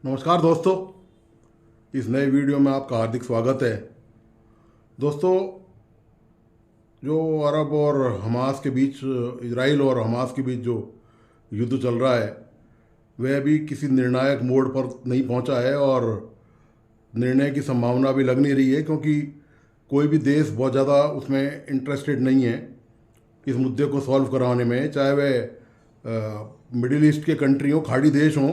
नमस्कार दोस्तों, इस नए वीडियो में आपका हार्दिक स्वागत है। दोस्तों, जो अरब और हमास के बीच, इजराइल और हमास के बीच जो युद्ध चल रहा है वह अभी किसी निर्णायक मोड़ पर नहीं पहुंचा है और निर्णय की संभावना भी लग नहीं रही है, क्योंकि कोई भी देश बहुत ज़्यादा उसमें इंटरेस्टेड नहीं है इस मुद्दे को सॉल्व कराने में, चाहे वह मिडिल ईस्ट के कंट्री हों, खाड़ी देश हों,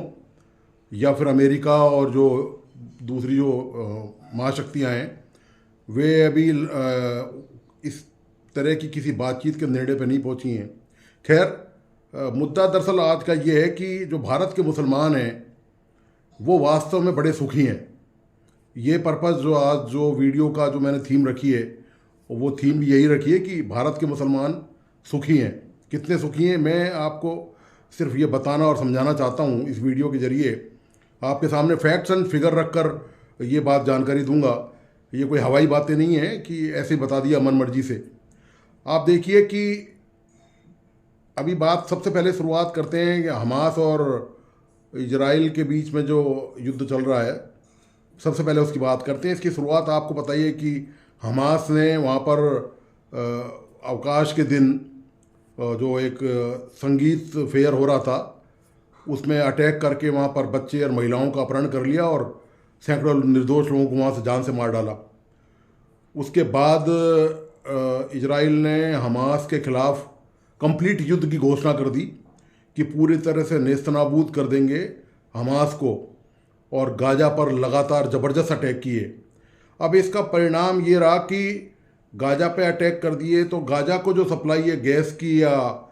या फिर अमेरिका और जो दूसरी जो महाशक्तियाँ हैं, वे अभी इस तरह की किसी बातचीत के निर्णय पर नहीं पहुंची हैं। खैर, मुद्दा दरअसल आज का ये है कि जो भारत के मुसलमान हैं वो वास्तव में बड़े सुखी हैं। ये पर्पज़ जो आज जो वीडियो का जो मैंने थीम रखी है, वो थीम भी यही रखी है कि भारत के मुसलमान सुखी हैं। कितने सुखी हैं, मैं आपको सिर्फ ये बताना और समझाना चाहता हूँ। इस वीडियो के ज़रिए आपके सामने फैक्ट्स एंड फिगर रखकर ये बात जानकारी दूंगा। ये कोई हवाई बातें नहीं है कि ऐसे बता दिया मन मर्जी से। आप देखिए कि अभी बात सबसे पहले शुरुआत करते हैं कि हमास और इजराइल के बीच में जो युद्ध चल रहा है, सबसे पहले उसकी बात करते हैं। इसकी शुरुआत आपको बताइए कि हमास ने वहाँ पर अवकाश के दिन जो एक संगीत फेयर हो रहा था उसमें अटैक करके वहाँ पर बच्चे और महिलाओं का अपहरण कर लिया और सैकड़ों निर्दोष लोगों को वहाँ से जान से मार डाला। उसके बाद इजराइल ने हमास के खिलाफ कंप्लीट युद्ध की घोषणा कर दी कि पूरी तरह से नेस्तनाबूद कर देंगे हमास को, और गाजा पर लगातार ज़बरदस्त अटैक किए। अब इसका परिणाम ये रहा कि गाजा पे अटैक कर दिए तो गाजा को जो सप्लाई है गैस की या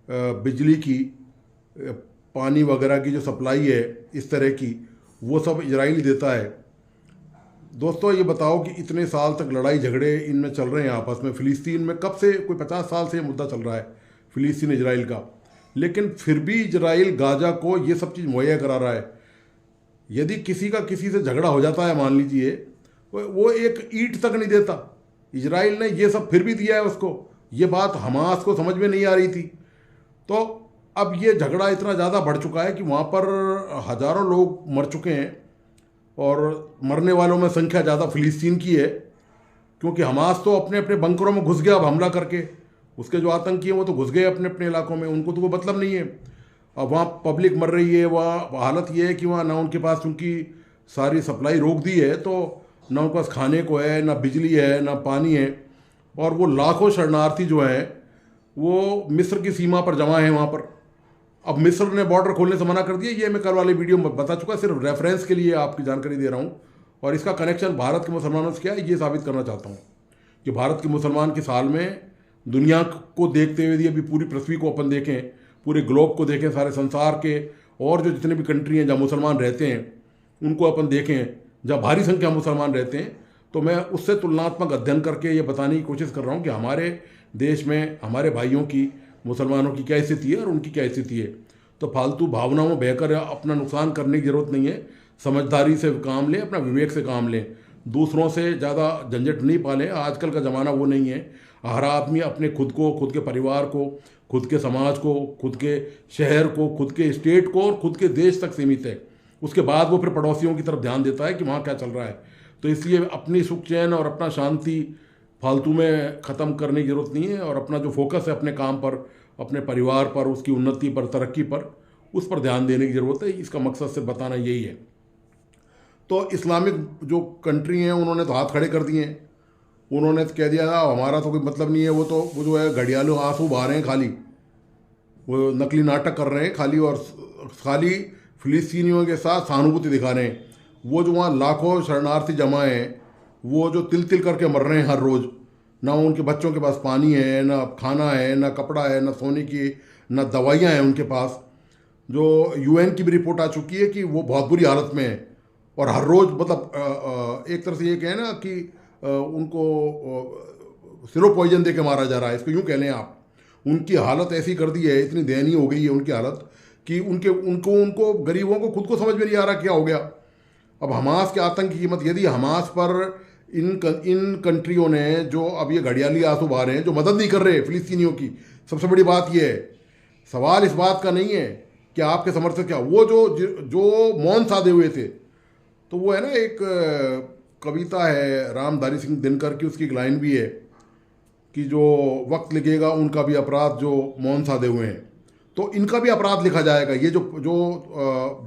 बिजली की, पानी वगैरह की जो सप्लाई है इस तरह की, वो सब इजराइल देता है। दोस्तों, ये बताओ कि इतने साल तक लड़ाई झगड़े इनमें चल रहे हैं आपस में। फ़िलिस्तीन में कब से, कोई 50 साल से ये मुद्दा चल रहा है फ़िलिस्तीन इजराइल का, लेकिन फिर भी इजराइल गाजा को ये सब चीज़ मुहैया करा रहा है। यदि किसी का किसी से झगड़ा हो जाता है, मान लीजिए, वो एक ईंट तक नहीं देता। इजराइल ने ये सब फिर भी दिया है उसको। ये बात हमास को समझ में नहीं आ रही थी। तो अब ये झगड़ा इतना ज़्यादा बढ़ चुका है कि वहाँ पर हज़ारों लोग मर चुके हैं और मरने वालों में संख्या ज़्यादा फ़िलिस्तीन की है, क्योंकि हमास तो अपने अपने बंकरों में घुस गया अब हमला करके। उसके जो आतंकी हैं वो तो घुस गए अपने अपने इलाकों में, उनको तो कोई मतलब नहीं है। अब वहाँ पब्लिक मर रही है। वहाँ हालत ये है कि वहाँ ना उनके पास, उनकी सारी सप्लाई रोक दी है, तो ना उनके पास खाने को है, ना बिजली है, ना पानी है। और वो लाखों शरणार्थी जो हैं वो मिस्र की सीमा पर जमा हैं वहाँ पर। अब मिस्र ने बॉर्डर खोलने से मना कर दिया। ये मैं कल वाले वीडियो में बता चुका, सिर्फ रेफरेंस के लिए आपकी जानकारी दे रहा हूँ। और इसका कनेक्शन भारत के मुसलमानों से क्या है, ये साबित करना चाहता हूँ कि भारत के मुसलमान की साल में दुनिया को देखते हुए, यदि पूरी पृथ्वी को अपन देखें, पूरे ग्लोब को देखें, सारे संसार के और जो जितने भी कंट्री हैं जहाँ मुसलमान रहते हैं उनको अपन देखें, जहाँ भारी संख्या मुसलमान रहते हैं, तो मैं उससे तुलनात्मक अध्ययन करके ये बताने की कोशिश कर रहा हूँ कि हमारे देश में हमारे भाइयों की, मुसलमानों की क्या स्थिति है और उनकी क्या स्थिति है। तो फालतू भावनाओं में बहकर अपना नुकसान करने की ज़रूरत नहीं है। समझदारी से काम लें, अपना विवेक से काम लें, दूसरों से ज़्यादा झंझट नहीं पालें। आजकल का ज़माना वो नहीं है। हर आदमी अपने खुद को, खुद के परिवार को, खुद के समाज को, खुद के शहर को, खुद के स्टेट को और खुद के देश तक सीमित है। उसके बाद वो फिर पड़ोसियों की तरफ ध्यान देता है कि वहाँ क्या चल रहा है। तो इसलिए अपनी सुख चैन और अपना शांति फालतू में ख़त्म करने की ज़रूरत नहीं है, और अपना जो फोकस है अपने काम पर, अपने परिवार पर, उसकी उन्नति पर, तरक्की पर, उस पर ध्यान देने की ज़रूरत है। इसका मकसद से बताना यही है। तो इस्लामिक जो कंट्री हैं उन्होंने तो हाथ खड़े कर दिए हैं। उन्होंने तो कह दिया हमारा तो कोई मतलब नहीं है, वो जो है घड़ियालू आंसू बहा रहे हैं, खाली वो नकली नाटक कर रहे हैं खाली, और खाली फ़िलिस्तीनियों के साथ सहानुभूति दिखा रहे हैं। वो जो वहाँ लाखों शरणार्थी जमा हैं, वो जो तिल तिल करके मर रहे हैं हर रोज़, ना उनके बच्चों के पास पानी है, ना खाना है, ना कपड़ा है, ना सोने की, ना दवाइयाँ हैं उनके पास। जो यूएन की भी रिपोर्ट आ चुकी है कि वो बहुत बुरी हालत में है, और हर रोज़ मतलब एक तरह से ये कहें ना कि उनको सिरो पॉइजन दे के मारा जा रहा है, इसको यूँ कह लें आप। उनकी हालत ऐसी कर दी है, इतनी दयनीय हो गई है उनकी हालत कि उनको गरीबों को खुद को समझ में नहीं आ रहा क्या हो गया। अब हमास के आतंक की कीमत, यदि हमास पर इन कंट्रियों ने जो अब ये घड़ियाली आंसू बहा रहे हैं, जो मदद नहीं कर रहे फ़िलिस्तीनियों की, सबसे बड़ी बात यह है, सवाल इस बात का नहीं है कि आपके समर्थक क्या, वो जो जो मौन साधे हुए थे, तो वो है ना एक कविता है रामधारी सिंह दिनकर की, उसकी एक लाइन भी है कि जो वक्त लिखेगा उनका भी अपराध जो मौन साधे हुए हैं, तो इनका भी अपराध लिखा जाएगा। ये जो जो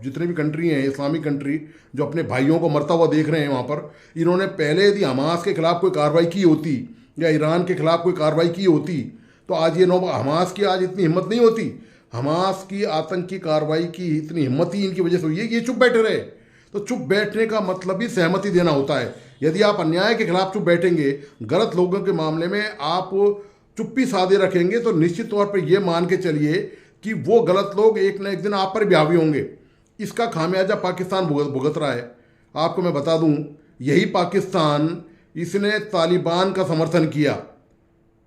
जितने भी कंट्री हैं इस्लामिक कंट्री जो अपने भाइयों को मरता हुआ देख रहे हैं वहाँ पर, इन्होंने पहले यदि हमास के खिलाफ कोई कार्रवाई की होती या ईरान के खिलाफ कोई कार्रवाई की होती तो आज ये हमास की आज इतनी हिम्मत नहीं होती। हमास की आतंकी कार्रवाई की इतनी हिम्मत ही इनकी वजह से हुई है कि ये चुप बैठे रहे। तो चुप बैठने का मतलब ही सहमति देना होता है। यदि आप अन्याय के खिलाफ चुप बैठेंगे, गलत लोगों के मामले में आप चुप्पी साधे रखेंगे, तो निश्चित तौर पर यह मान के चलिए कि वो गलत लोग एक न एक दिन आप पर भी हावी होंगे। इसका खामियाजा पाकिस्तान भुगत रहा है। आपको मैं बता दूं, यही पाकिस्तान, इसने तालिबान का समर्थन किया,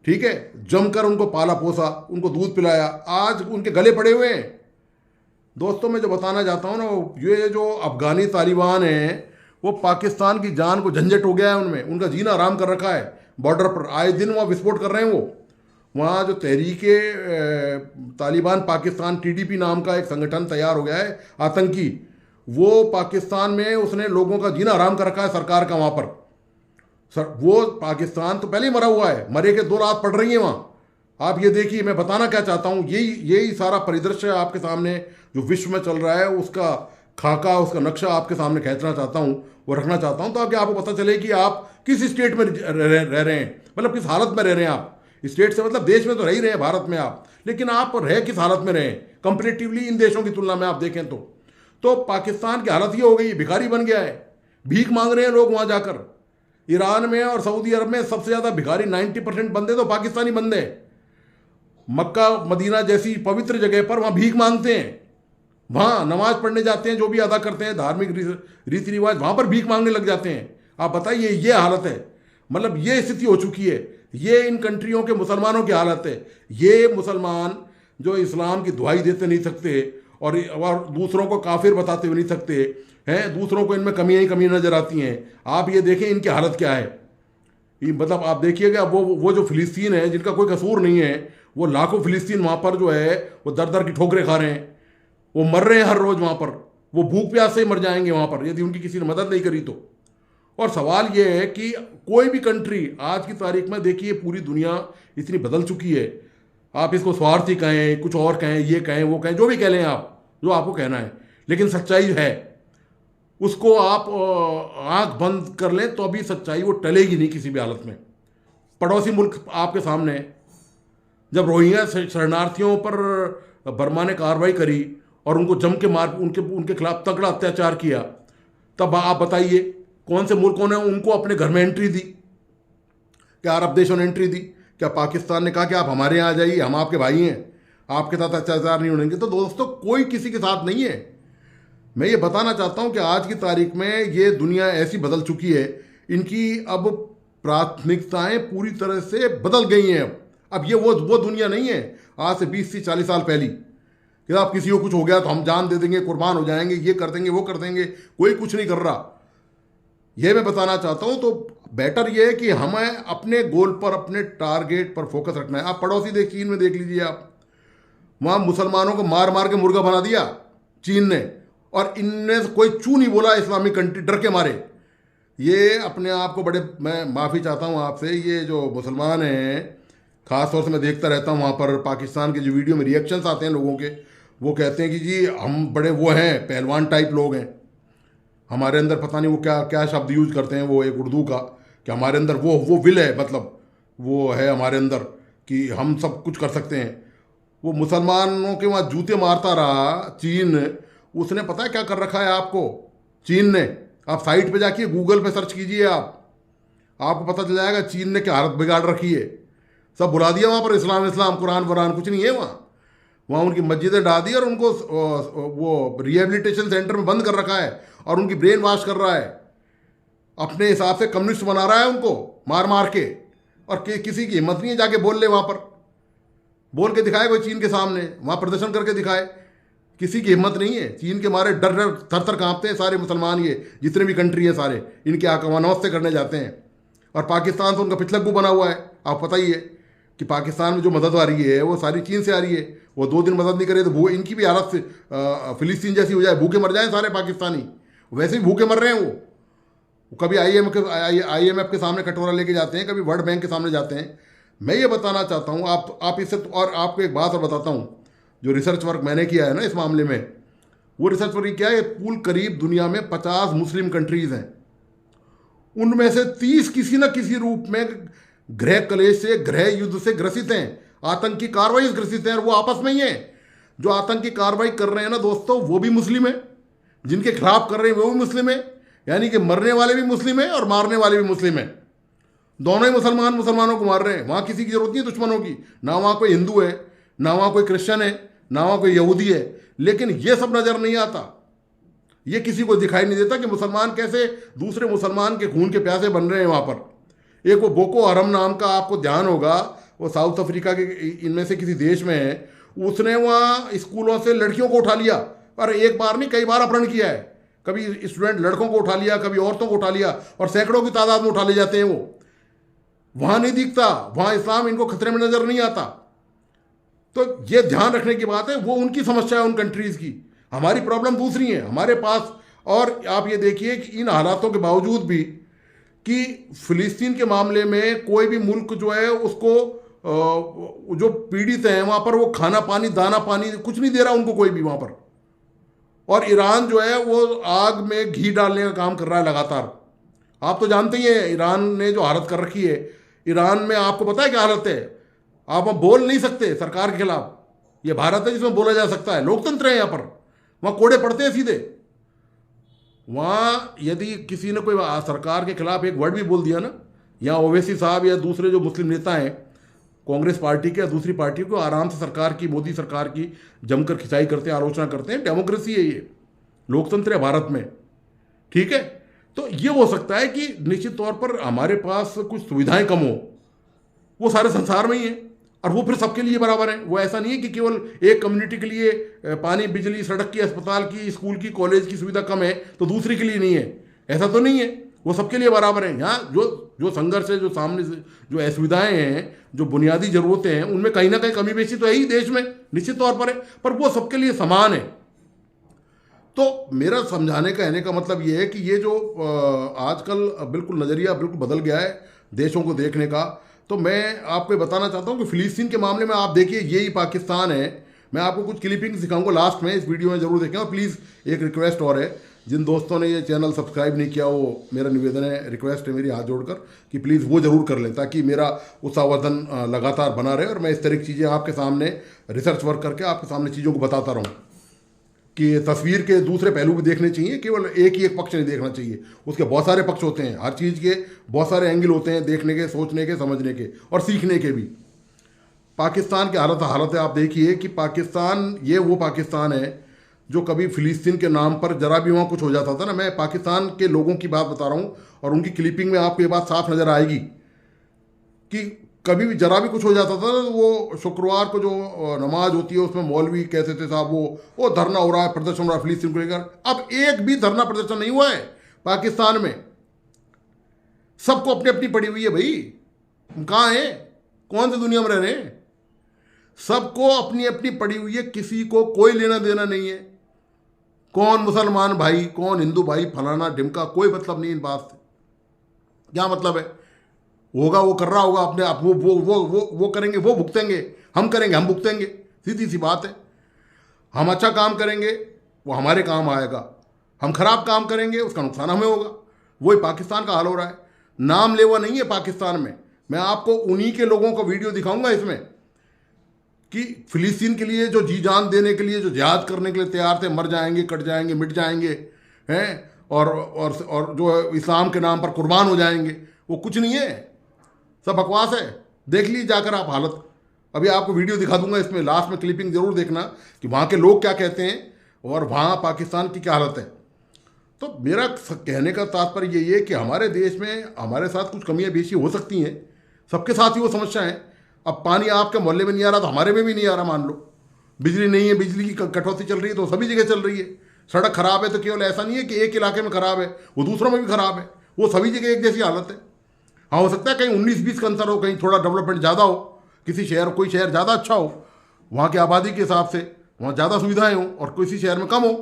ठीक है, जमकर उनको पाला पोसा, उनको दूध पिलाया, आज उनके गले पड़े हुए हैं। दोस्तों मैं जो बताना चाहता हूँ ना, ये जो अफगानी तालिबान हैं वो पाकिस्तान की जान को झंझट हो गया है, उनमें उनका जीना आराम कर रखा है। बॉर्डर पर आए दिन वहाँ विस्फोट कर रहे हैं। वो वहाँ जो तहरीके तालिबान पाकिस्तान TTP नाम का एक संगठन तैयार हो गया है आतंकी, वो पाकिस्तान में उसने लोगों का जीना आराम कर रखा है सरकार का वहाँ पर। सर वो पाकिस्तान तो पहले ही मरा हुआ है, मरे के 2 रात पड़ रही हैं वहाँ। आप ये देखिए, मैं बताना क्या चाहता हूँ, यही सारा परिदृश्य आपके सामने जो विश्व में चल रहा है उसका खाका, उसका नक्शा आपके सामने खींचना चाहता हूँ, वो रखना चाहता हूँ, ताकि आपको पता चले कि आप किस स्टेट में रह रहे हैं, मतलब किस हालत में रह रहे हैं आप। स्टेट से मतलब देश में तो रह ही रहे हैं भारत में आप, लेकिन आप रह किस हालत में रहे कंपेरेटिवली इन देशों की तुलना में आप देखें तो पाकिस्तान की हालत ये हो गई, भिखारी बन गया है, भीख मांग रहे हैं लोग वहाँ जाकर। ईरान में और सऊदी अरब में सबसे ज़्यादा भिखारी 90% बंदे तो पाकिस्तानी बंदे हैं। मक्का मदीना जैसी पवित्र जगह पर वहाँ भीख मांगते हैं, वहाँ नमाज पढ़ने जाते हैं, जो भी अदा करते हैं धार्मिक रीति रिवाज, वहाँ पर भीख मांगने लग जाते हैं। आप बताइए, ये हालत है, मतलब ये स्थिति हो चुकी है। ये इन कंट्रियों के मुसलमानों की हालत है। ये मुसलमान जो इस्लाम की दुहाई देते नहीं सकते और दूसरों को काफिर बताते हुए नहीं सकते हैं, दूसरों को इनमें कमियाँ ही कमियाँ नजर आती हैं। आप ये देखें इनकी हालत क्या है। मतलब आप देखिएगा, वो जो फिलिस्तीन है जिनका कोई कसूर नहीं है, वो लाखों फिलिस्तीन वहाँ पर जो है वो दर दर की ठोकरें खा रहे हैं, वो मर रहे हैं हर रोज वहाँ पर, वो भूख प्यास से ही मर जाएंगे वहाँ पर यदि उनकी किसी ने मदद नहीं करी तो। और सवाल ये है कि कोई भी कंट्री आज की तारीख में देखिए, पूरी दुनिया इतनी बदल चुकी है। आप इसको स्वार्थी कहें, कुछ और कहें, ये कहें, वो कहें, जो भी कह लें आप, जो आपको कहना है, लेकिन सच्चाई है, उसको आप आंख बंद कर लें तो अभी सच्चाई वो टलेगी नहीं किसी भी हालत में। पड़ोसी मुल्क आपके सामने, जब रोहिंग्या शरणार्थियों पर बर्मा ने कार्रवाई करी और उनको जम के मार, उनके खिलाफ तगड़ा अत्याचार किया, तब आप बताइए कौन से मुल्कों ने उनको अपने घर में एंट्री दी? क्या अरब देशों ने एंट्री दी? क्या पाकिस्तान ने कहा कि आप हमारे यहाँ आ जाइए, हम आपके भाई हैं, आपके साथ अत्याचार नहीं होंगे? तो दोस्तों कोई किसी के साथ नहीं है। मैं ये बताना चाहता हूँ कि आज की तारीख में ये दुनिया ऐसी बदल चुकी है, इनकी अब प्राथमिकताएं पूरी तरह से बदल गई हैं। अब ये वो दुनिया नहीं है आज से 20 से 40 साल पहली कि आप किसी को कुछ हो गया तो हम जान दे देंगे, कुर्बान हो जाएंगे, ये कर देंगे, वो कर देंगे। कोई कुछ नहीं कर रहा, ये मैं बताना चाहता हूं। तो बेटर ये है कि हमें अपने गोल पर, अपने टारगेट पर फोकस रखना है। आप पड़ोसी देश चीन में देख लीजिए, आप वहां मुसलमानों को मार मार के मुर्गा बना दिया चीन ने, और इनने कोई चू नहीं बोला इस्लामिक कंट्री, डर के मारे। ये अपने आप को बड़े, मैं माफ़ी चाहता हूँ आपसे, ये जो मुसलमान हैं, ख़ास तौर से मैं देखता रहता हूँ वहाँ पर पाकिस्तान के जो वीडियो में रिएक्शंस आते हैं लोगों के, वो कहते हैं कि जी हम बड़े वो हैं, पहलवान टाइप लोग हैं, हमारे अंदर पता नहीं वो क्या क्या शब्द यूज करते हैं, वो एक उर्दू का, कि हमारे अंदर वो विल है, मतलब वो है हमारे अंदर कि हम सब कुछ कर सकते हैं। वो मुसलमानों के वहाँ जूते मारता रहा चीन, उसने पता है क्या कर रखा है आपको चीन ने? आप साइट पे जाके गूगल पे सर्च कीजिए, आपको पता चल जाएगा चीन ने क्या हालत बिगाड़ रखी है। सब बुला दिया वहाँ पर, इस्लाम कुरान वरान कुछ नहीं है वहाँ उनकी मस्जिदें डाल दी और उनको वो रिहेबिलिटेशन सेंटर में बंद कर रखा है और उनकी ब्रेन वॉश कर रहा है, अपने हिसाब से कम्युनिस्ट बना रहा है उनको मार मार के। और किसी की हिम्मत नहीं है जाके बोल ले, वहाँ पर बोल के दिखाए कोई चीन के सामने, वहाँ प्रदर्शन करके दिखाए, किसी की हिम्मत नहीं है। चीन के मारे डर डर थर थर काँपते हैं सारे मुसलमान, ये जितने भी कंट्री है सारे, इनके आका नमस्ते करने जाते हैं। और पाकिस्तान तो उनका पिछलग्गू बना हुआ है, आप पता ही है। कि पाकिस्तान में जो मदद आ रही है वो सारी चीन से आ रही है। वो 2 दिन मदद नहीं करे तो वो इनकी भी हालत से फिलिस्तीन जैसी हो जाए, भूखे मर जाएं सारे पाकिस्तानी। वैसे भी भूखे मर रहे हैं वो कभी IMF के सामने कटोरा लेके जाते हैं, कभी वर्ल्ड बैंक के सामने जाते हैं। मैं ये बताना चाहता हूँ आप इससे, और आपको एक बात और बताता हूँ, जो रिसर्च वर्क मैंने किया है ना इस मामले में, वो रिसर्च वर्क क्या है, कुल करीब दुनिया में 50 मुस्लिम कंट्रीज हैं, उनमें से 30 किसी न किसी रूप में गृह कलेश से, गृह युद्ध से ग्रसित हैं, आतंकी कार्रवाई से ग्रसित हैं, और वो आपस में ही हैं। जो आतंकी कार्रवाई कर रहे हैं ना दोस्तों, वो भी मुस्लिम है, जिनके खिलाफ कर रहे हैं वो भी मुस्लिम है, यानी कि मरने वाले भी मुस्लिम है और मारने वाले भी मुस्लिम है। दोनों ही मुसलमानों को मार रहे हैं। वहां किसी की जरूरत नहीं है दुश्मनों की, ना वहां कोई हिंदू है, ना वहां कोई क्रिश्चियन है, ना वहां कोई यहूदी है। लेकिन ये सब नजर नहीं आता, ये किसी को दिखाई नहीं देता कि मुसलमान कैसे दूसरे मुसलमान के खून के प्यासे बन रहे हैं वहां पर। एक वो बोको हरम नाम का, आपको ध्यान होगा, वो साउथ अफ्रीका के इनमें से किसी देश में है, उसने वहां स्कूलों से लड़कियों को उठा लिया, और एक बार नहीं कई बार अपहरण किया है। कभी स्टूडेंट लड़कों को उठा लिया, कभी औरतों को उठा लिया, और सैकड़ों की तादाद में उठा ले जाते हैं वो। वहां नहीं दिखता, वहां इस्लाम इनको खतरे में नजर नहीं आता। तो ये ध्यान रखने की बात है, वो उनकी समस्या है उन कंट्रीज की, हमारी प्रॉब्लम दूसरी है हमारे पास। और आप ये देखिए कि इन हालातों के बावजूद भी कि फिलिस्तीन के मामले में कोई भी मुल्क जो है उसको जो पीड़ित हैं वहां पर वो खाना पानी, दाना पानी कुछ नहीं दे रहा उनको कोई भी वहां पर। और ईरान जो है वो आग में घी डालने का काम कर रहा है लगातार। आप तो जानते ही हैं ईरान ने जो हालत कर रखी है। ईरान में आपको पता है क्या हालत है, आप वहां बोल नहीं सकते सरकार के खिलाफ। ये भारत है जिसमें बोला जा सकता है, लोकतंत्र है यहाँ पर, वहां कोड़े पड़ते हैं सीधे। वहां यदि किसी ने कोई सरकार के खिलाफ एक वर्ड भी बोल दिया ना, या ओवैसी साहब या दूसरे जो मुस्लिम नेता हैं कांग्रेस पार्टी के या दूसरी पार्टी को, आराम से सरकार की, मोदी सरकार की जमकर खिंचाई करते हैं, आलोचना करते हैं। डेमोक्रेसी है ये, लोकतंत्र है भारत में, ठीक है। तो ये हो सकता है कि निश्चित तौर पर हमारे पास कुछ सुविधाएं कम हो, वो सारे संसार में ही है, और वो फिर सबके लिए बराबर है। वो ऐसा नहीं है कि केवल एक कम्युनिटी के लिए पानी, बिजली, सड़क की, अस्पताल की, स्कूल की, कॉलेज की सुविधा कम है तो दूसरी के लिए नहीं है, ऐसा तो नहीं है। वो सबके लिए बराबर है। यहाँ जो संघर्ष है, जो सामने से जो असुविधाएं हैं, जो बुनियादी जरूरतें हैं, उनमें कहीं ना कहीं कमी बेशी तो है ही देश में, निश्चित तौर पर है, पर वो सबके लिए समान है। तो मेरा समझाने का, कहने का मतलब ये है कि ये जो आजकल बिल्कुल नज़रिया बिल्कुल बदल गया है देशों को देखने का। तो मैं आपको ये बताना चाहता हूँ कि फिलिस्तीन के मामले में आप देखिए, यही पाकिस्तान है। मैं आपको कुछ क्लिपिंग्स दिखाऊंगा लास्ट में, इस वीडियो में जरूर देखें। और प्लीज़ एक रिक्वेस्ट और है, जिन दोस्तों ने ये चैनल सब्सक्राइब नहीं किया, वो मेरा निवेदन है, रिक्वेस्ट है मेरी हाथ जोड़कर कि प्लीज़ वो ज़रूर कर लें, ताकि मेरा उत्साहवर्धन लगातार बना रहे और मैं इस तरह की चीज़ें आपके सामने रिसर्च वर्क करके आपके सामने चीज़ों को बताता रहूँ कि तस्वीर के दूसरे पहलू भी देखने चाहिए, केवल एक ही एक पक्ष नहीं देखना चाहिए। उसके बहुत सारे पक्ष होते हैं, हर चीज़ के बहुत सारे एंगल होते हैं, देखने के, सोचने के, समझने के और सीखने के भी। पाकिस्तान की हालत है, आप देखिए कि पाकिस्तान, ये वो पाकिस्तान है जो कभी फिलिस्तीन के नाम पर जरा भी वहाँ कुछ हो जाता था ना, मैं पाकिस्तान के लोगों की बात बता रहा हूँ, और उनकी क्लिपिंग में आपको ये बात साफ नज़र आएगी कि कभी भी जरा भी कुछ हो जाता था, वो शुक्रवार को जो नमाज होती है उसमें मौलवी कहते थे साहब वो धरना हो रहा है, प्रदर्शन हो रहा है फिलिस्तीन को लेकर। अब एक भी धरना प्रदर्शन नहीं हुआ है पाकिस्तान में। सबको अपनी अपनी पड़ी हुई है भाई, कहाँ है, कौन सी दुनिया में रह रहे हैं, सबको अपनी अपनी पड़ी हुई है, किसी को कोई लेना देना नहीं है। कौन मुसलमान भाई, कौन हिंदू भाई, फलाना ढिमका, कोई मतलब नहीं इन बात से। क्या मतलब है, होगा वो कर रहा होगा अपने आप, वो करेंगे वो भुगतेंगे, हम करेंगे हम भुगतेंगे, सीधी सी बात है। हम अच्छा काम करेंगे वो हमारे काम आएगा, हम खराब काम करेंगे उसका नुकसान हमें होगा। वही पाकिस्तान का हाल हो रहा है, नाम लेवा नहीं है पाकिस्तान में। मैं आपको उन्हीं के लोगों का वीडियो दिखाऊंगा इसमें कि फिलिस्तीन के लिए जो जी जान देने के लिए, जो जिहाद करने के लिए तैयार थे, मर जाएंगे, कट जाएंगे, मिट जाएंगे हैं, और जो इस्लाम के नाम पर कुर्बान हो जाएंगे, वो कुछ नहीं है, सब बकवास है। देख लीजिए जाकर आप हालत, अभी आपको वीडियो दिखा दूंगा, इसमें लास्ट में क्लिपिंग जरूर देखना कि वहाँ के लोग क्या कहते हैं और वहाँ पाकिस्तान की क्या हालत है। तो मेरा कहने का तात्पर्य यही है कि हमारे देश में हमारे साथ कुछ कमियाँ बेशी हो सकती हैं, सबके साथ ही वो समस्या है। अब पानी आपके मोहल्ले में नहीं आ रहा तो हमारे में भी नहीं आ रहा, मान लो बिजली नहीं है, बिजली की कटौती चल रही है तो सभी जगह चल रही है। सड़क खराब है तो केवल ऐसा नहीं है कि एक इलाके में खराब है, वो दूसरों में भी खराब है, वो सभी जगह एक जैसी हालत है। हाँ, हो सकता है कहीं 19-20 का अंतर हो, कहीं थोड़ा डेवलपमेंट ज़्यादा हो, किसी शहर, कोई शहर ज़्यादा अच्छा हो वहाँ की आबादी के हिसाब से, वहाँ ज़्यादा सुविधाएं हों, और किसी शहर में कम हो,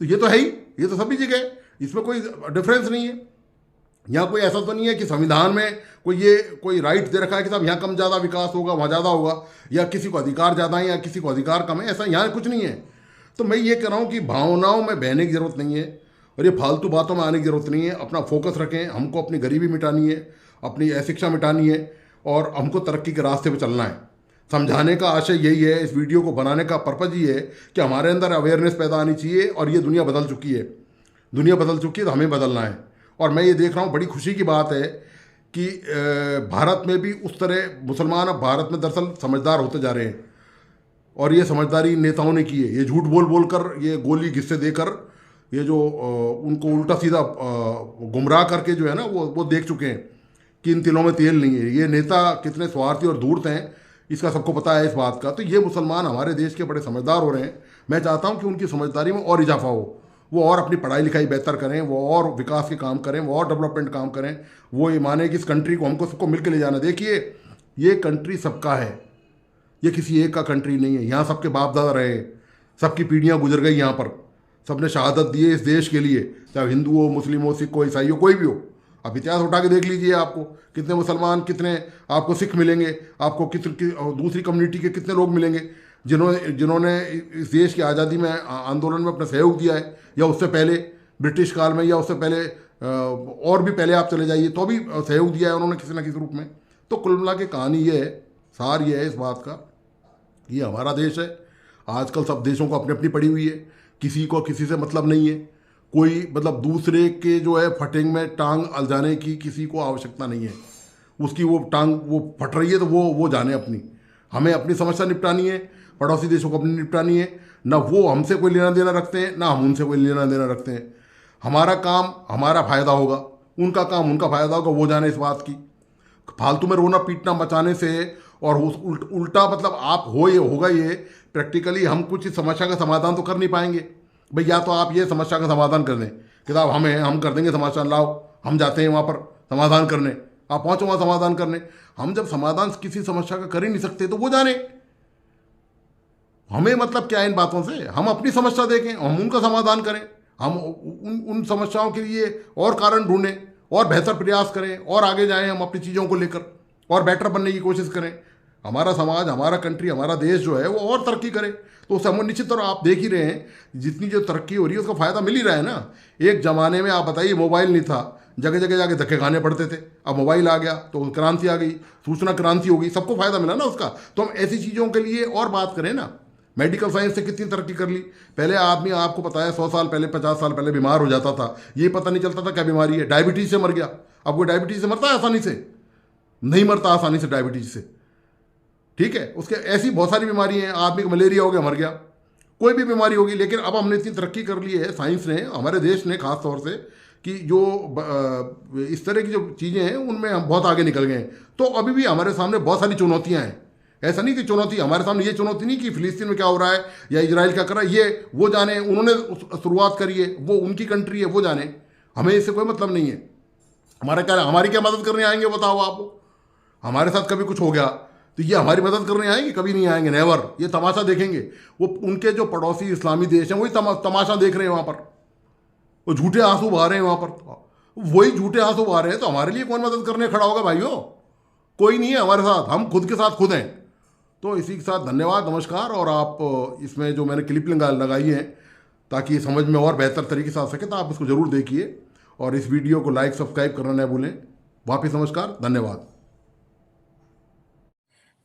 तो ये तो है ही, ये तो सभी जगह है, इसमें कोई डिफरेंस नहीं है। यहाँ कोई ऐसा तो नहीं है कि संविधान में कोई राइट दे रखा है कि साहब यहाँ कम ज़्यादा विकास होगा, वहाँ ज़्यादा होगा, या किसी को अधिकार ज़्यादा है या किसी को अधिकार कम है, ऐसा यहाँ कुछ नहीं है। तो मैं ये कह रहा हूँ कि भावनाओं में बहने की ज़रूरत नहीं है, और ये फालतू बातों में आने की ज़रूरत नहीं है। अपना फोकस रखें, हमको अपनी गरीबी मिटानी है, अपनी अशिक्षा मिटानी है, और हमको तरक्की के रास्ते पर चलना है। समझाने का आशय यही है, इस वीडियो को बनाने का पर्पज़ ये है कि हमारे अंदर अवेयरनेस पैदा आनी चाहिए, और ये दुनिया बदल चुकी है, दुनिया बदल चुकी है, तो हमें बदलना है। और मैं ये देख रहा हूँ, बड़ी खुशी की बात है कि भारत में भी उस तरह मुसलमान अब भारत में दरअसल समझदार होते जा रहे हैं, और ये समझदारी नेताओं ने की है। ये झूठ बोल बोल कर, ये गोली घिस्से देकर, ये जो उनको उल्टा सीधा गुमराह करके जो है ना, वो देख चुके हैं कि इन तिलों में तेल नहीं है। ये नेता कितने स्वार्थी और धूर्त हैं, इसका सबको पता है इस बात का। तो ये मुसलमान हमारे देश के बड़े समझदार हो रहे हैं। मैं चाहता हूँ कि उनकी समझदारी में और इजाफा हो, वो और अपनी पढ़ाई लिखाई बेहतर करें, वो और विकास के काम करें, वो और डेवलपमेंट काम करें, वो ये माने कि इस कंट्री को हमको सबको मिलकर ले जाना। देखिए, ये कंट्री सबका है, ये किसी एक का कंट्री नहीं है। यहाँ सबके बाप दादा रहे, सबकी पीढ़ियाँ गुजर गई यहाँ पर, सबने शहादत दी है इस देश के लिए, चाहे हिंदू हो, मुस्लिम हो, सिख हो, ईसाई हो, कोई भी हो। आप इतिहास उठा के देख लीजिए, आपको कितने मुसलमान, कितने आपको सिख मिलेंगे, आपको दूसरी कम्युनिटी के कितने लोग मिलेंगे जिन्होंने इस देश की आज़ादी में आंदोलन में अपना सहयोग दिया है, या उससे पहले ब्रिटिश काल में, या उससे पहले और भी पहले आप चले जाइए तो भी सहयोग दिया है उन्होंने किसी न किसी रूप में। तो कुल मिला के कहानी ये है, सार ये है इस बात का, ये हमारा देश है। आजकल सब देशों को अपनी अपनी पड़ी हुई है, किसी को किसी से मतलब नहीं है, कोई मतलब दूसरे के जो है फटेंग में टांग अलझाने की किसी को आवश्यकता नहीं है। उसकी वो टांग वो फट रही है तो वो जाने अपनी, हमें अपनी समस्या निपटानी है, पड़ोसी देशों को अपनी निपटानी है। ना वो हमसे कोई लेना देना रखते हैं, ना हम उनसे कोई लेना देना रखते हैं। हमारा काम हमारा फ़ायदा होगा, उनका काम उनका फ़ायदा होगा, वो जाने इस बात की। फालतू में रोना पीटना मचाने से, और उल्टा मतलब आप हो ये होगा ये प्रैक्टिकली हम कुछ इस समस्या का समाधान तो कर नहीं पाएंगे। भाई या तो आप ये समस्या का समाधान कर दें कि साहब हम कर देंगे समाधान, लाओ हम जाते हैं वहाँ पर समाधान करने, आप पहुँचो वहाँ समाधान करने। हम जब समाधान किसी समस्या का कर ही नहीं सकते तो वो जाने, हमें मतलब क्या है इन बातों से। हम अपनी समस्या देखें, हम उनका समाधान करें, हम उन समस्याओं के लिए और कारण ढूंढें, और बेहतर प्रयास करें, और आगे जाएं हम अपनी चीज़ों को लेकर, और बेटर बनने की कोशिश करें। हमारा समाज, हमारा कंट्री, हमारा देश जो है वो और तरक्की करे, तो उससे हम निश्चित तौर आप देख ही रहे हैं जितनी जो तरक्की हो रही है उसका फ़ायदा मिल ही रहा है ना। एक ज़माने में आप बताइए मोबाइल नहीं था, जगह जगह जाके धक्के खाने पड़ते थे, अब मोबाइल आ गया तो क्रांति आ गई, सूचना क्रांति हो गई, सबको फ़ायदा मिला ना उसका। तो हम ऐसी चीज़ों के लिए और बात करें ना। मेडिकल साइंस से कितनी तरक्की कर ली। पहले आदमी, आपको पता है 100 साल पहले, 50 साल पहले बीमार हो जाता था, ये पता नहीं चलता था क्या बीमारी है, डायबिटीज़ से मर गया। अब वो डायबिटीज़ से मरता है आसानी से? नहीं मरता आसानी से डायबिटीज़ से, ठीक है। उसके ऐसी बहुत सारी बीमारी हैं, आदमी को मलेरिया हो गया मर गया, कोई भी बीमारी होगी। लेकिन अब हमने इतनी तरक्की कर ली है, साइंस ने, हमारे देश ने खास तौर से, कि जो इस तरह की जो चीज़ें हैं उनमें हम बहुत आगे निकल गए हैं। तो अभी भी हमारे सामने बहुत सारी चुनौतियां हैं। ऐसा नहीं कि चुनौती हमारे सामने, ये चुनौती नहीं कि फिलिस्तीन में क्या हो रहा है या इजराइल क्या कर रहा है, ये वो जाने, उन्होंने शुरुआत करी है, वो उनकी कंट्री है, वो जाने, हमें इससे कोई मतलब नहीं है। हमारी क्या मदद करने आएंगे बताओ आप? हमारे साथ कभी कुछ हो गया तो ये हमारी मदद करने आएंगे? कभी नहीं आएंगे, नेवर। ये तमाशा देखेंगे। वो उनके जो पड़ोसी इस्लामी देश हैं वही तमाशा देख रहे हैं वहाँ पर, वो झूठे आंसू बहा रहे हैं वहाँ पर, वही झूठे आंसू बहा रहे हैं। तो हमारे लिए कौन मदद करने खड़ा होगा भाइयों? कोई नहीं है हमारे साथ, हम खुद के साथ खुद हैं। तो इसी के साथ धन्यवाद, नमस्कार। और आप इसमें जो मैंने क्लिप लगाई है ताकि समझ में और बेहतर तरीके से आ सके, तो आप इसको ज़रूर देखिए, और इस वीडियो को लाइक सब्सक्राइब करना न भूलें। वापस नमस्कार, धन्यवाद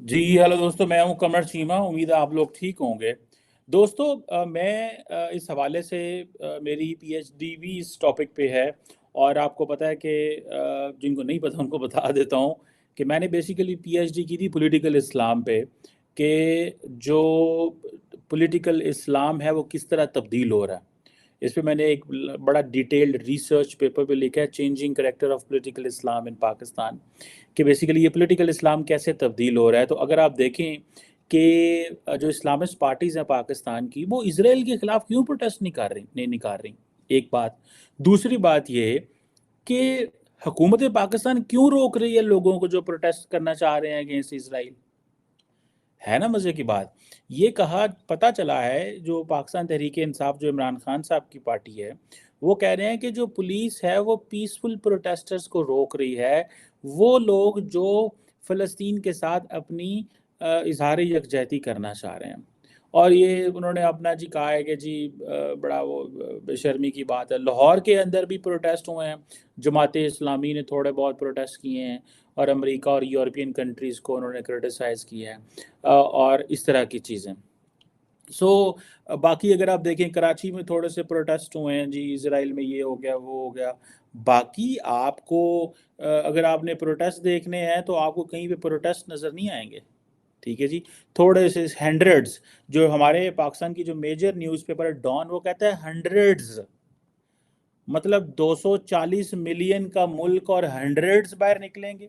जी। हेलो दोस्तों, मैं हूं कमर चीमा। उम्मीद है आप लोग ठीक होंगे। दोस्तों, मैं इस हवाले से मेरी पीएचडी भी इस टॉपिक पे है, और आपको पता है कि जिनको नहीं पता उनको बता देता हूं कि मैंने बेसिकली पीएचडी की थी पॉलिटिकल इस्लाम पे, कि जो पॉलिटिकल इस्लाम है वो किस तरह तब्दील हो रहा है। इस पे मैंने एक बड़ा डिटेल्ड रिसर्च पेपर पे लिखा है, चेंजिंग करेक्टर ऑफ पॉलिटिकल इस्लाम इन पाकिस्तान, कि बेसिकली ये पॉलिटिकल इस्लाम कैसे तब्दील हो रहा है। तो अगर आप देखें कि जो इस्लामिस्ट पार्टीज़ हैं पाकिस्तान की, वो इसराइल के ख़िलाफ़ क्यों प्रोटेस्ट नहीं निकाल रही, एक बात। दूसरी बात ये कि हुकूमत पाकिस्तान क्यों रोक रही है लोगों को जो प्रोटेस्ट करना चाह रहे हैं अगेंस्ट इसराइल। है ना मज़े की बात। ये कहा पता चला है जो पाकिस्तान तहरीक-ए-इंसाफ जो इमरान खान साहब की पार्टी है, वो कह रहे हैं कि जो पुलिस है वो पीसफुल प्रोटेस्टर्स को रोक रही है। वो लोग जो फ़लस्तीन के साथ अपनी इज़हार यकजहती करना चाह रहे हैं। और ये उन्होंने अपना जी कहा है कि जी बड़ा वो बेशर्मी की बात है। लाहौर के अंदर भी प्रोटेस्ट हुए हैं, जमाते इस्लामी ने थोड़े बहुत प्रोटेस्ट किए हैं और अमेरिका और यूरोपियन कंट्रीज़ को उन्होंने क्रिटिसाइज़ किया है और इस तरह की चीज़ें। बाकी अगर आप देखें कराची में थोड़े से प्रोटेस्ट हुए हैं जी, इज़राइल में ये हो गया, वो हो गया। बाकी आपको अगर आपने प्रोटेस्ट देखने हैं तो आपको कहीं पे प्रोटेस्ट नज़र नहीं आएँगे। ठीक है जी। थोड़े से हंड्रेड्स जो हमारे पाकिस्तान की जो मेजर न्यूज़पेपर है डॉन वो कहता है हंड्रेड्स, मतलब 240 मिलियन का मुल्क और हंड्रेड्स बाहर निकलेंगे।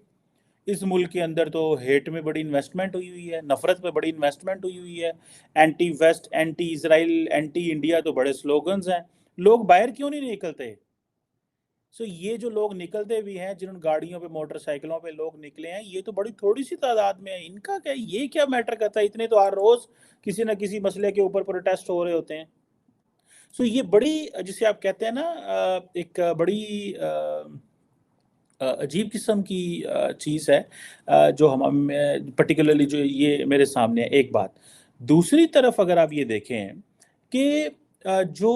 इस मुल्क के अंदर तो हेट में बड़ी इन्वेस्टमेंट हुई है, नफ़रत में बड़ी इन्वेस्टमेंट हुई है, anti West, anti Israel, anti India तो बड़े स्लोगन्स हैं। लोग बाहर क्यों नहीं निकलते? ये जो लोग निकलते भी हैं, जिन गाड़ियों पे, मोटरसाइकिलों पे लोग निकले हैं, ये तो बड़ी थोड़ी-सी तादाद में है। इनका क्या, ये क्या मैटर करता है? इतने तो हर रोज़ किसी न किसी मसले के ऊपर प्रोटेस्ट हो रहे होते हैं। ये बड़ी जिसे आप कहते हैं ना एक बड़ी अजीब किस्म की चीज़ है जो हम पर्टिकुलरली जो ये मेरे सामने है, एक बात। दूसरी तरफ अगर आप ये देखें कि जो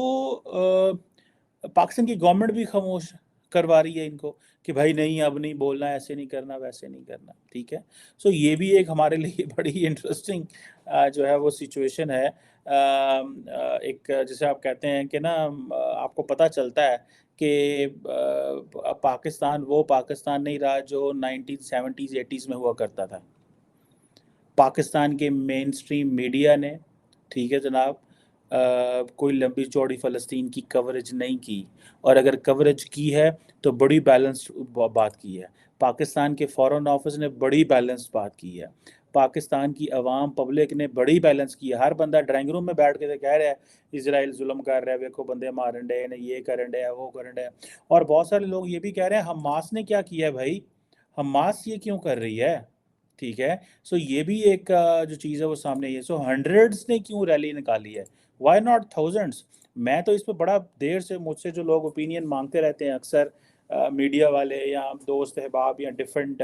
पाकिस्तान की गवर्नमेंट भी खामोश करवा रही है इनको कि भाई नहीं, अब नहीं बोलना, ऐसे नहीं करना, वैसे नहीं करना, ठीक है। ये भी एक हमारे लिए बड़ी इंटरेस्टिंग जो है वो सिचुएशन है। एक जिसे आप कहते हैं कि ना आपको पता चलता है कि पाकिस्तान वो पाकिस्तान नहीं रहा जो 1970s 80s में हुआ करता था। पाकिस्तान के मेन स्ट्रीम मीडिया ने, ठीक है जनाब, कोई लंबी चौड़ी फ़लस्तीन की कवरेज नहीं की, और अगर कवरेज की है तो बड़ी बैलेंस्ड बात की है। पाकिस्तान के फ़ॉरेन ऑफिस ने बड़ी बैलेंस्ड बात की है। पाकिस्तान की अवाम पब्लिक ने बड़ी बैलेंस की है। हर बंदा ड्राइंग रूम में बैठ के तो कह रहा है इज़राइल जुल्म कर रहा है, देखो बंदे मारन डे ने, ये करन डे, वो करन डे। और बहुत सारे लोग ये भी कह रहे हैं हमास ने क्या किया है भाई, हमास ये क्यों कर रही है, ठीक है। ये भी एक जो चीज़ है वो सामने ही है। हंड्रेड्स ने क्यों रैली निकाली है, व्हाई नॉट थाउजेंड्स? मैं तो इस पे बड़ा देर से, मुझसे जो लोग ओपिनियन मांगते रहते हैं अक्सर, मीडिया वाले या दोस्त अहबाब या डिफरेंट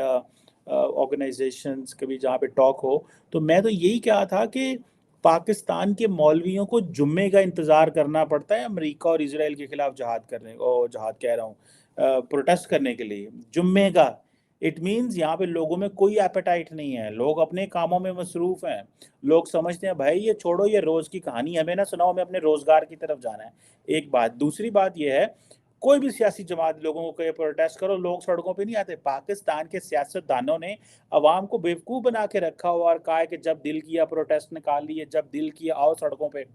ऑर्गेनाइजेशंस, कभी जहाँ पे टॉक हो, तो मैं तो यही कहा था कि पाकिस्तान के मौलवियों को जुम्मे का इंतज़ार करना पड़ता है अमेरिका और इज़राइल के खिलाफ जहाद करने, जहाद कह रहा हूँ, प्रोटेस्ट करने के लिए। जुम्मे का इट मीन्स यहाँ पे लोगों में कोई एपेटाइट नहीं है, लोग अपने कामों में मसरूफ़ हैं। लोग समझते हैं भाई ये छोड़ो, ये रोज़ की कहानी हमें ना सुनाओ, हमें अपने रोज़गार की तरफ जाना है। एक बात। दूसरी बात ये है, कोई भी सियासी जमात लोगों को कहे प्रोटेस्ट करो, लोग सड़कों पे नहीं आते। पाकिस्तान के सियासतदानों ने अवाम को बेवकूफ़ बना के रखा हुआ और कहा है कि जब दिल किया प्रोटेस्ट निकाल लिए, जब दिल किया आओ सड़कों पे।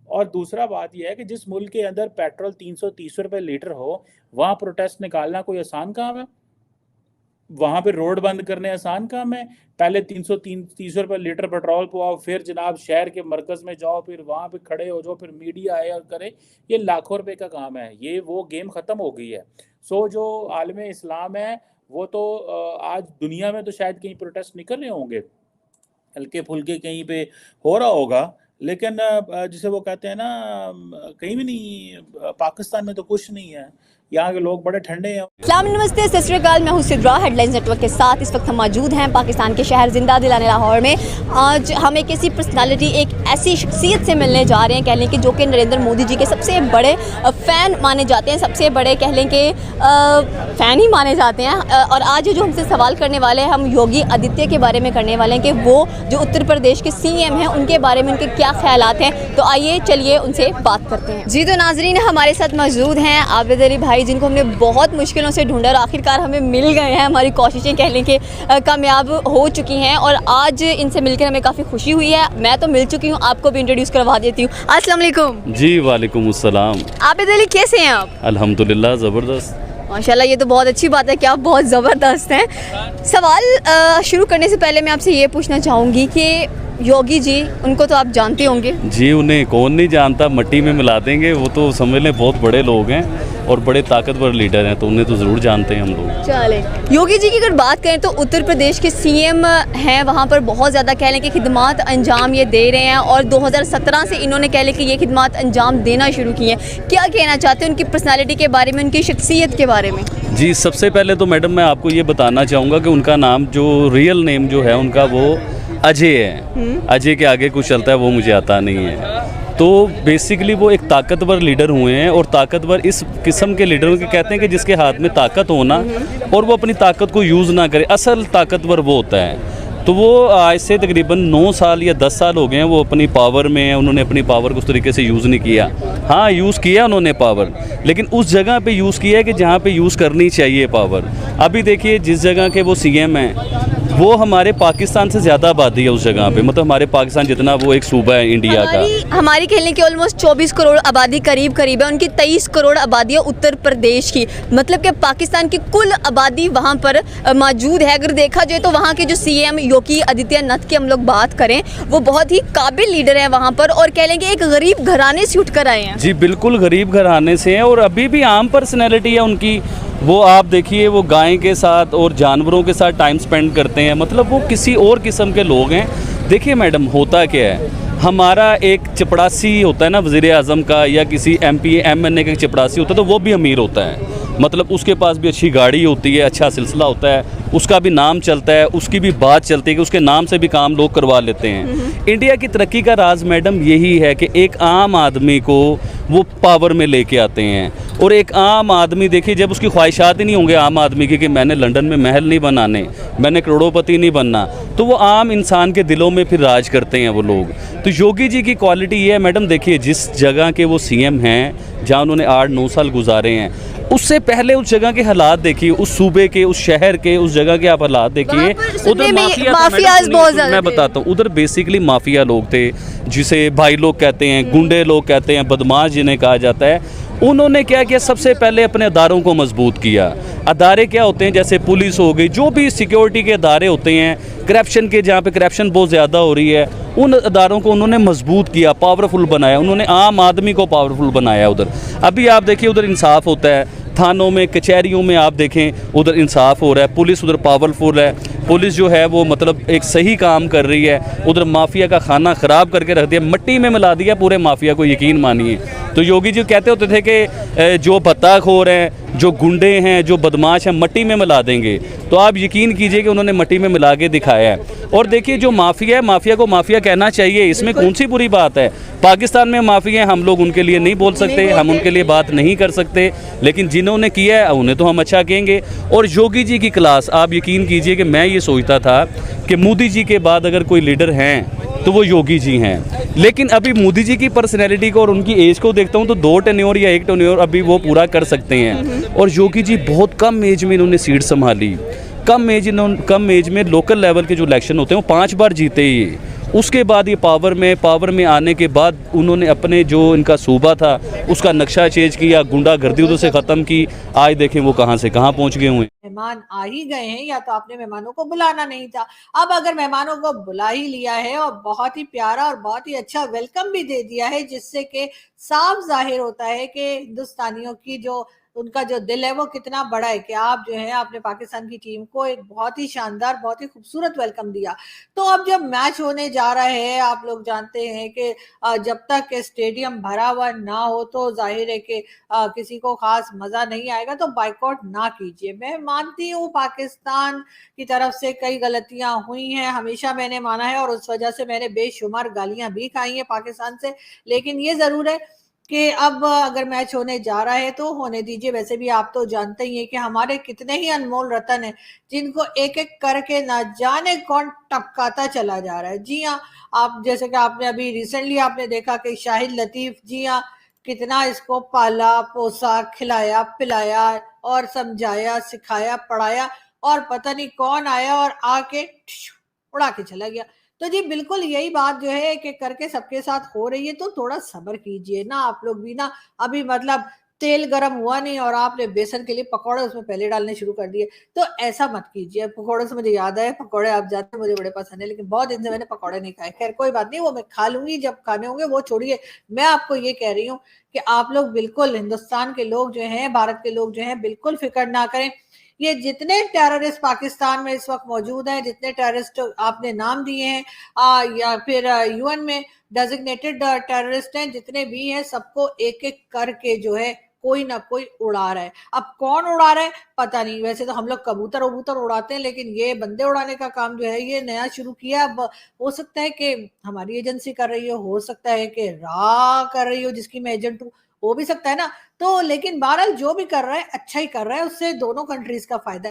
और दूसरा बात यह है कि जिस मुल्क के अंदर पेट्रोल 330 रुपये लीटर हो, वहाँ प्रोटेस्ट निकालना कोई आसान काम है? वहाँ पे रोड बंद करने आसान काम है? पहले 330 रुपये लीटर पेट्रोल पवाओ, फिर जनाब शहर के मरकज़ में जाओ, फिर वहाँ पे खड़े हो जाओ, फिर मीडिया आए और करे, ये लाखों रुपए का काम है। ये वो गेम ख़त्म हो गई है। जो आलम इस्लाम है वो तो आज दुनिया में तो शायद कहीं प्रोटेस्ट नहीं कर रहे होंगे, हल्के फुल्के कहीं पे हो रहा होगा, लेकिन जिसे वो कहते हैं ना कहीं भी नहीं, पाकिस्तान में तो कुछ नहीं है। यहाँ के लोग बड़े ठंडे हैं। सलाम नमस्ते सत श्री अकाल, मैं हूँ सिद्रा। हेडलाइंस नेटवर्क के साथ इस वक्त हम मौजूद हैं पाकिस्तान के शहर जिंदा दिलाने लाहौर में। आज हम एक ऐसी पर्सनालिटी, एक ऐसी शख्सियत से मिलने जा रहे हैं, कह लें कि जो कि नरेंद्र मोदी जी के सबसे बड़े फ़ैन माने जाते हैं, सबसे बड़े कह लें कि फ़ैन ही माने जाते हैं। और आज जो हमसे सवाल करने वाले हैं, हम योगी आदित्य के बारे में करने वाले हैं कि वो जो उत्तर प्रदेश के CM हैं उनके बारे में उनके क्या ख्यालात हैं। तो आइए चलिए उनसे बात करते हैं। जी तो नाजरीन, हमारे साथ मौजूद हैं आबिद अली भाई, जिनको हमने बहुत मुश्किलों से ढूंढा और आखिरकार हमें मिल गए हैं। हमारी कोशिशें कह लें कि कामयाब हो चुकी हैं और आज इनसे मिलकर हमें काफ़ी खुशी हुई है। मैं तो मिल चुकी हूँ, आपको भी इंट्रोड्यूस करवा देती हूँ। अस्सलाम वालेकुम। जी वालेकुम अस्सलाम। आबिद अली कैसे हैं आप? अल्हम्दुलिल्लाह ज़बरदस्त। माशाल्लाह, ये तो बहुत अच्छी बात है कि आप बहुत ज़बरदस्त हैं। सवाल शुरू करने से पहले मैं आपसे ये पूछना चाहूँगी कि योगी जी, उनको तो आप जानते होंगे। जी, उन्हें कौन नहीं जानता, मट्टी में मिला देंगे। वो तो समझ लें बहुत बड़े लोग हैं और बड़े ताकतवर लीडर हैं, तो उन्हें तो ज़रूर जानते हैं हम लोग। चले, योगी जी की अगर बात करें तो उत्तर प्रदेश के सीएम हैं, वहाँ पर बहुत ज़्यादा कह लें कि खिदमात अंजाम ये दे रहे हैं और 2017 से इन्होंने कह लें कि ये खिदमात अंजाम देना शुरू की हैं। क्या कहना चाहते हैं उनकी पर्सनालिटी के बारे में, उनकी शख्सियत के बारे में? जी, सबसे पहले तो मैडम मैं आपको ये बताना चाहूँगा कि उनका नाम जो रियल नेम जो है उनका वो अजय है। अजय के आगे कुछ चलता है वो मुझे आता नहीं है। तो बेसिकली वो एक ताकतवर लीडर हुए हैं और ताकतवर इस किस्म के लीडरों के कहते हैं कि जिसके हाथ में ताकत हो ना और वो अपनी ताकत को यूज़ ना करे, असल ताकतवर वो होता है। तो वो आज से तकरीबन 9 साल या 10 साल हो गए हैं वो अपनी पावर में हैं। उन्होंने अपनी पावर को उस तरीके से यूज़ नहीं किया। हाँ, यूज़ किया उन्होंने पावर, लेकिन उस जगह पे यूज़ किया है कि जहाँ पे यूज़ करनी चाहिए पावर। अभी देखिए जिस जगह के वो सीएम हैं वो हमारे पाकिस्तान से ज़्यादा आबादी है उस जगह पे, मतलब हमारे पाकिस्तान जितना वो एक सूबा है इंडिया का। हमारी कहने की ऑलमोस्ट 24 करोड़ आबादी करीब है, उनकी 23 करोड़ आबादी है उत्तर प्रदेश की, मतलब कि पाकिस्तान की कुल आबादी वहाँ पर मौजूद है। अगर देखा जाए तो वहाँ के जो सीएम योगी आदित्यनाथ की हम लोग बात करें, वो बहुत ही काबिल लीडर है वहाँ पर और कह लेंगे एक गरीब घराने से उठकर आए हैं। जी बिल्कुल, गरीब घराने से हैं और अभी भी आम पर्सनैलिटी है उनकी। वो आप देखिए वो गाय के साथ और जानवरों के साथ टाइम स्पेंड करते हैं, मतलब वो किसी और किस्म के लोग हैं। देखिए मैडम, होता क्या है, हमारा एक चपड़ासी होता है ना वज़ीर आज़म का, या किसी MP MNA का चपड़ासी होता है तो वो भी अमीर होता है, मतलब उसके पास भी अच्छी गाड़ी होती है, अच्छा सिलसिला होता है, उसका भी नाम चलता है, उसकी भी बात चलती है कि उसके नाम से भी काम लोग करवा लेते हैं। इंडिया की तरक्की का राज मैडम यही है कि एक आम आदमी को वो पावर में लेके आते हैं। और एक आम आदमी देखिए, जब उसकी ख्वाहिशात ही नहीं होंगे आम आदमी की कि मैंने लंदन में महल नहीं बनाने, मैंने करोड़पति नहीं बनना, तो वो आम इंसान के दिलों में फिर राज करते हैं वो लोग। तो योगी जी की क्वालिटी ये है मैडम, देखिए जिस जगह के वो सीएम हैं, जहाँ उन्होंने 8-9 साल गुजारे हैं, उससे पहले उस जगह के हालात देखिए, उस सूबे के, उस शहर के, उस जगह के आप हालात देखिए। उधर माफियाज बहुत ज़्यादा, मैं बताता हूँ, उधर बेसिकली माफिया लोग थे, जिसे भाई लोग कहते हैं, गुंडे लोग कहते हैं, बदमाश जिन्हें कहा जाता है। उन्होंने क्या किया, सबसे पहले अपने अदारों को मजबूत किया। अदारे क्या होते हैं, जैसे पुलिस हो गई, जो भी सिक्योरिटी के अदारे होते हैं, करप्शन के, जहाँ पे करप्शन बहुत ज़्यादा हो रही है, उन अदारों को उन्होंने मजबूत किया, पावरफुल बनाया, उन्होंने आम आदमी को पावरफुल बनाया उधर। अभी आप देखिए उधर इंसाफ होता है, थानों में, कचहरियों में आप देखें उधर इंसाफ हो रहा है, पुलिस उधर पावरफुल है, पुलिस जो है वो मतलब एक सही काम कर रही है। उधर माफिया का खाना ख़राब करके रख दिया, मिट्टी में मिला दिया पूरे माफिया को, यकीन मानिए। तो योगी जी कहते होते थे कि जो बत्ताखोर हैं, जो गुंडे हैं, जो बदमाश हैं, मट्टी में मिला देंगे। तो आप यकीन कीजिए कि उन्होंने मट्टी में मिला के दिखाया है। और देखिए जो माफिया है, माफिया को माफिया कहना चाहिए, इसमें कौन सी बुरी बात है। पाकिस्तान में माफिया हैं, हम लोग उनके लिए नहीं बोल सकते, हम उनके लिए बात नहीं कर सकते, लेकिन जिन्होंने किया है उन्हें तो हम अच्छा कहेंगे। और योगी जी की क्लास, आप यकीन कीजिए कि मैं ये सोचता था कि मोदी जी के बाद अगर कोई लीडर हैं तो वो योगी जी हैं, लेकिन अभी मोदी जी की पर्सनैलिटी को और उनकी एज को देखता हूँ तो 2 टेन्योर या 1 टेन्योर अभी वो पूरा कर सकते हैं। और योगी जी बहुत कम एज में इन्होंने सीट संभाली, कम एज में लोकल लेवल के जो इलेक्शन होते हैं वो 5 बार जीते ही। उसके बाद ये पावर में आने के बाद उन्होंने अपने जो इनका सूबा था उसका नक्शा चेंज किया, गुंडागर्दी उधर से ख़त्म की। आज देखें वो कहाँ से कहाँ पहुँच गए हुए। मेहमान आ ही गए हैं, या तो आपने मेहमानों को बुलाना नहीं था। अब अगर मेहमानों को बुला ही लिया है और बहुत ही प्यारा और बहुत ही अच्छा वेलकम भी दे दिया है, जिससे कि साफ जाहिर होता है कि हिंदुस्तानियों की जो उनका जो दिल है वो कितना बड़ा है कि आप जो है आपने पाकिस्तान की टीम को एक बहुत ही शानदार, बहुत ही खूबसूरत वेलकम दिया। तो अब जब मैच होने जा रहा है, आप लोग जानते हैं कि जब तक स्टेडियम भरा हुआ ना हो तो जाहिर है कि किसी को खास मजा नहीं आएगा, तो बाइकआउट ना कीजिए। मैं मानती हूँ पाकिस्तान की तरफ से कई गलतियां हुई हैं, हमेशा मैंने माना है, और उस वजह से मैंने बेशुमार गालियां भी खाई हैं पाकिस्तान से। लेकिन ये जरूर है कि अब अगर मैच होने जा रहा है तो होने दीजिए। वैसे भी आप तो जानते ही हैं कि हमारे कितने ही अनमोल रतन हैं जिनको एक एक करके ना जाने कौन टपकाता चला जा रहा है। जी हाँ, आप जैसे कि आपने अभी रिसेंटली आपने देखा कि शाहिद लतीफ, जी हाँ, कितना इसको पाला पोसा, खिलाया पिलाया और समझाया, सिखाया, पढ़ाया, और पता नहीं कौन आया और आके उड़ा के चला गया। तो जी बिल्कुल यही बात जो है कि करके सबके साथ हो रही है, तो थोड़ा सब्र कीजिए ना आप लोग भी ना। अभी मतलब तेल गर्म हुआ नहीं और आपने बेसन के लिए पकौड़े उसमें पहले डालने शुरू कर दिए, तो ऐसा मत कीजिए। पकौड़े से मुझे याद आया, पकौड़े आप जानते हैं मुझे बड़े पसंद है, लेकिन बहुत दिन से मैंने पकौड़े नहीं खाए। खैर कोई बात नहीं, वो मैं खा लूंगी जब खाने होंगे, वो छोड़िए। मैं आपको ये कह रही हूँ कि आप लोग बिल्कुल, हिंदुस्तान के लोग जो हैं, भारत के लोग जो हैं, बिल्कुल फिक्र ना करें। ये जितने टेररिस्ट पाकिस्तान में इस वक्त मौजूद हैं, जितने टेररिस्ट आपने नाम दिए हैं, या फिर यूएन में डेजिग्नेटेड टेररिस्ट हैं, जितने भी हैं, सबको एक एक करके जो है कोई ना कोई उड़ा रहा है। अब कौन उड़ा रहा है पता नहीं। वैसे तो हम लोग कबूतर वबूतर उड़ाते हैं, लेकिन ये बंदे उड़ाने का काम जो है ये नया शुरू किया। अब हो सकता है कि हमारी एजेंसी कर रही हो सकता है कि रा कर रही हो, जिसकी मैं एजेंट हूँ, हो भी सकता है ना। तो लेकिन बहरहाल जो भी कर रहा है अच्छा ही कर रहा है, उससे दोनों कंट्रीज का फायदा